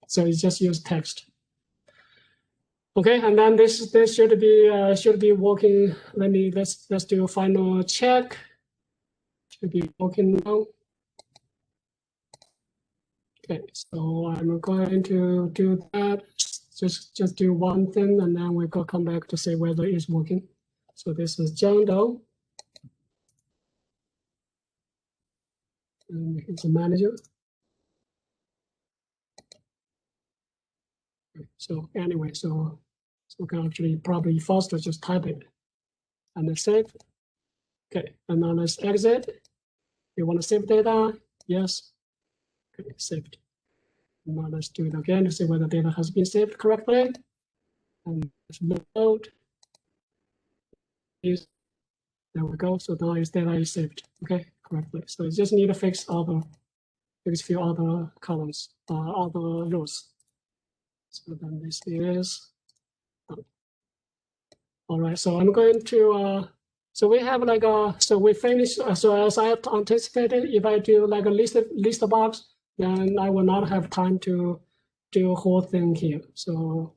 Speaker 1: So it's just use text. Okay, and then this should be working. Let's do a final check. Should be working now. Okay, so I'm going to do that. Just do one thing, and then we will come back to say whether it's working. So this is John Doe, and he's the manager. So anyway, so we can actually probably faster just type it and then save. Okay, and now let's exit. You want to save data? Yes. Okay, saved. Now let's do it again to see whether data has been saved correctly. And let's load. There we go. So now its data is saved, okay, correctly. So you just need to fix few other columns, other rows. So then this is done. All right. So I'm going to. So we have like so we finished. So as I anticipated, if I do like a list box, then I will not have time to do a whole thing here. So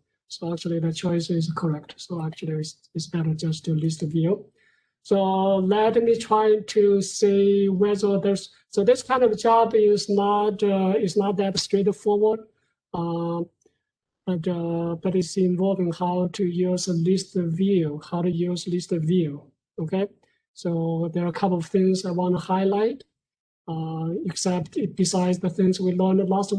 Speaker 1: actually the choice is correct. So actually it's better just to list view. So let me try to see whether there's, so this kind of job is not that straightforward, but it's involving how to use list view, okay? So there are a couple of things I want to highlight, except besides the things we learned last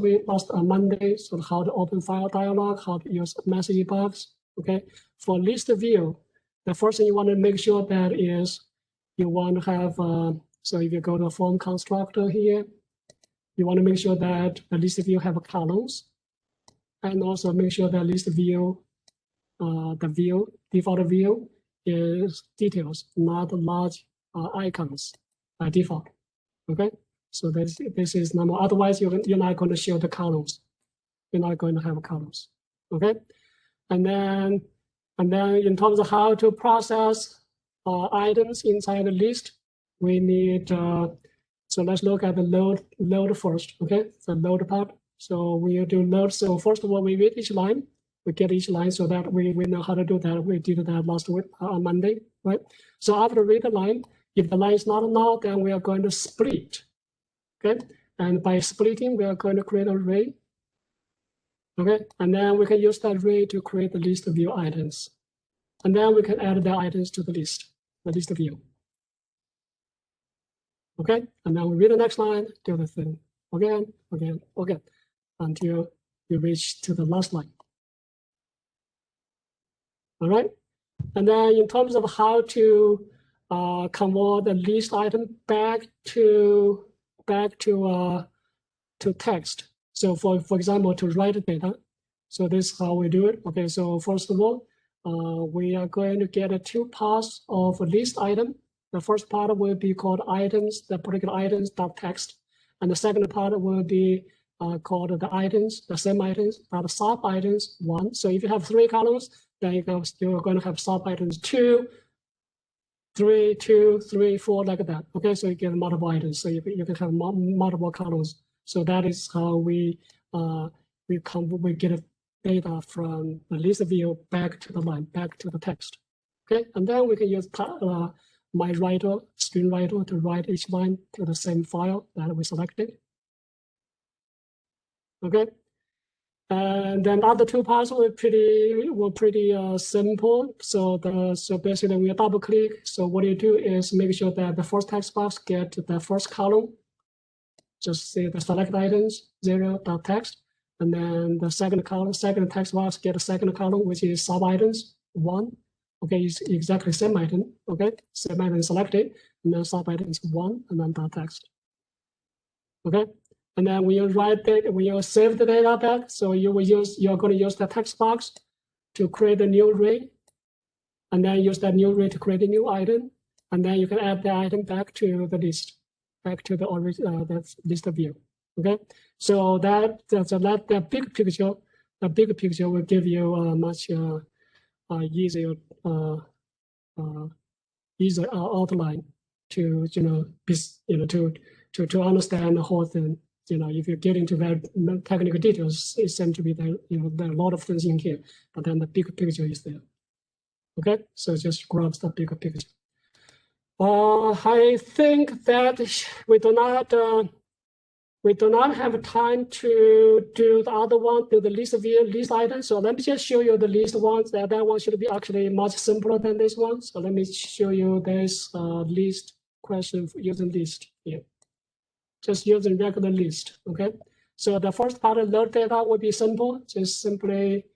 Speaker 1: Monday, so how to open file dialog, how to use message box, okay? For list view, the first thing you want to make sure that is you want to have, so if you go to form constructor here, you want to make sure that the list view have columns, and also make sure that list view, the default view is details, not large icons by default. Okay, so this is number. Otherwise, you're not going to show the columns. You're not going to have columns. Okay, and then in terms of how to process items inside the list, we need. So let's look at the load first. Okay, the load part. So we do load. So first of all, we read each line. We get each line so that we know how to do that. We did that last week on Monday, right? So after read the line, if the line is not null, then we are going to split. Okay, and by splitting, we are going to create an array. Okay, and then we can use that array to create the list view items, and then we can add the items to the list view. Okay, and then we read the next line, do the thing. again, again, again, until you reach to the last line. All right. And then in terms of how to convert the list item back to text. So for example, to write data. So this is how we do it. Okay, so first of all, we are going to get two parts of a list item. The first part will be called items, the particular items.text. And the second part will be called the items, the same items, but sub items 1. So if you have 3 columns, then you're going to have sub items 2, 3, 2, 3, 4, like that. Okay, so you get multiple items. So you can have multiple columns. So that is how we get data from the list view back to the line, back to the text. Okay, and then we can use my writer, screenwriter, to write each line to the same file that we selected. Okay, and then the other 2 parts were pretty simple. So basically we double click. So what you do is make sure that the first text box get the first column. Just say the select items 0.text, and then the second text box get a second column, which is sub items 1. Okay, it's exactly same item. Okay, same item selected, and then sub items 1, and then .text. Okay, and then when you when you save the data back, so you're going to use the text box to create a new array, and then use that new array to create a new item, and then you can add the item back to the list, back to the original list view. Okay, so the big picture will give you a much easier outline to to understand the whole thing. If you get into very technical details, it seems to be there are a lot of things in here, but then the big picture is there. Okay, so just grab the bigger picture. I think that we do not have time to do the other one, do the list view, list item. So let me just show you the list ones. That one should be actually much simpler than this one. So let me show you this list question using list here. Just using regular list, okay? So the first part of load data will be simple. Just simply,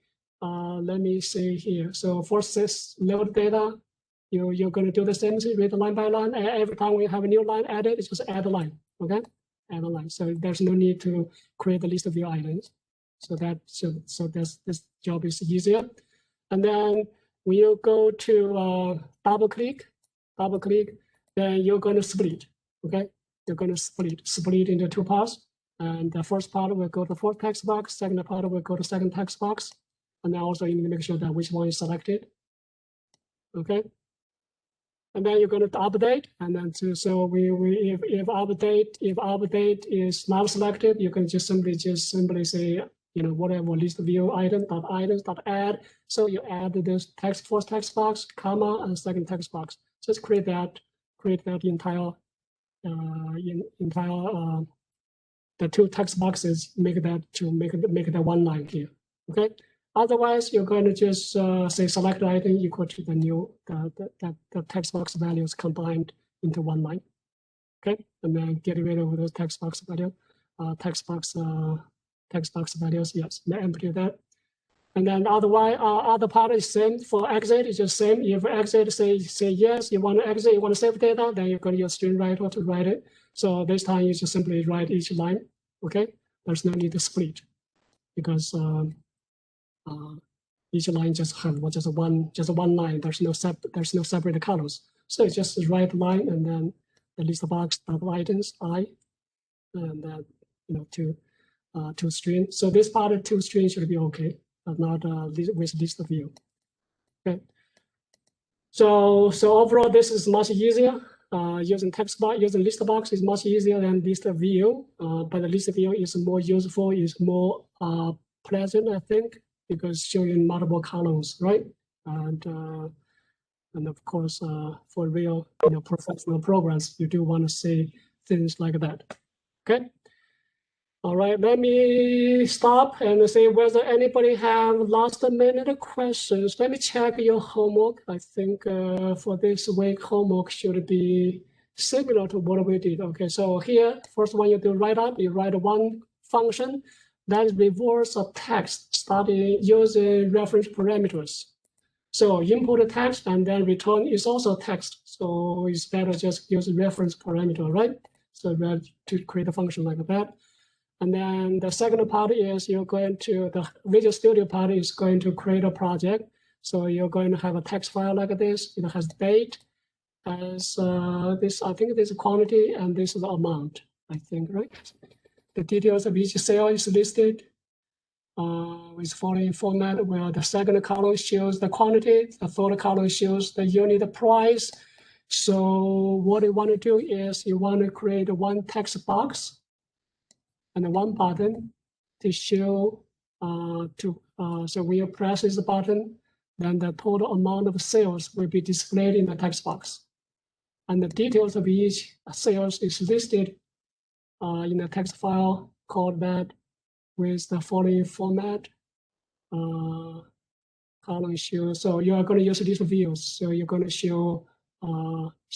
Speaker 1: let me see here. So first this load data, you're going to do the same thing, read line by line. Every time we have a new line added, it's just add a line, okay? Add a line. So there's no need to create a list of view items. So this job is easier. And then when you go to double click, then you're going to split, okay? You're going to split into 2 parts. And the first part will go to the first text box, second part will go to second text box. And then also you need to make sure that which one is selected, okay? And then you're going to update, and then if update is not selected, you can just simply say whatever list view items.add. So you add this first text box, comma, and second text box. Just create that entire the 2 text boxes, make that 1 line here. Okay. Otherwise, you're going to just say select item equal to the new the text box values combined into 1 line. Okay, and then get rid of those text box value, text box values. Yes, empty that. And then otherwise, other part is same for exit. It's just same. If exit say yes, you want to exit, you want to save data, then you're going to use screenwriter to write it. So this time you just simply write each line. Okay, there's no need to split because each line just have just one line. There's no separate columns. So it's just write line and then the list box items I, and then two string. So this part of 2 string should be okay, but not with list view. Okay. So overall, this is much easier. Using text box, using list box is much easier than list view. But the list view is more useful, is more pleasant, I think, because showing multiple columns, right? And of course, for real, professional programs, you do want to see things like that. Okay. All right, let me stop and see whether anybody have last-minute questions. Let me check your homework. I think for this week, homework should be similar to what we did. Okay, so here, first one you do write up, you write one function that reverse a text starting using reference parameters. So input a text and then return is also text. So it's better just use a reference parameter, right? So we have to create a function like that. And then the second part is you're going to, the Visual Studio part is going to create a project. So you're going to have a text file like this. It has date, as this, I think this is quantity, and this is the amount, I think, right? The details of each cell is listed with following format, where the second column shows the quantity, the third column shows the unit price. So what you want to do is you want to create one text box and one button to show so when you press this button, then the total amount of sales will be displayed in the text box. And the details of each sales is listed in the text file called that with the following format. Column show. So you are going to use list views. So you're going to show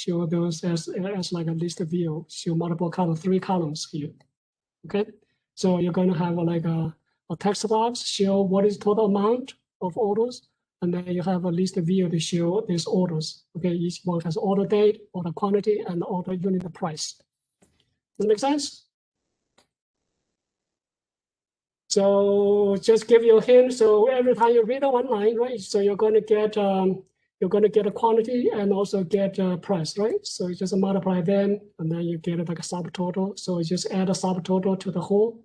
Speaker 1: those as like a list view. Show multiple columns, 3 columns here. Okay. So you're going to have like a text box show what is total amount of orders, and then you have a list view to show these orders. Okay, each one has order date, order quantity, and order unit price. Does that make sense? So just give you a hint. So every time you read one line, right? So you're going to get a quantity and also get a price, right? So you just multiply them, and then you get like a subtotal. So you just add a subtotal to the whole.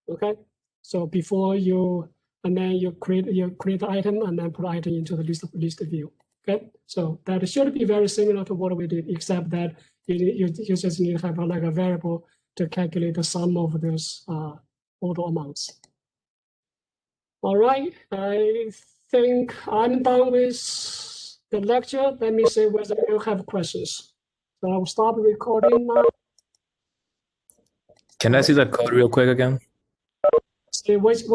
Speaker 1: Okay. So before you, and then you create the item and then put item into the list view. Okay. So that should be very similar to what we did, except that you just need to have like a variable to calculate the sum of those order amounts. All right, I think I'm done with the lecture. Let me see whether you have questions. So I will stop recording now.
Speaker 2: Can I see the code real quick again?
Speaker 1: See which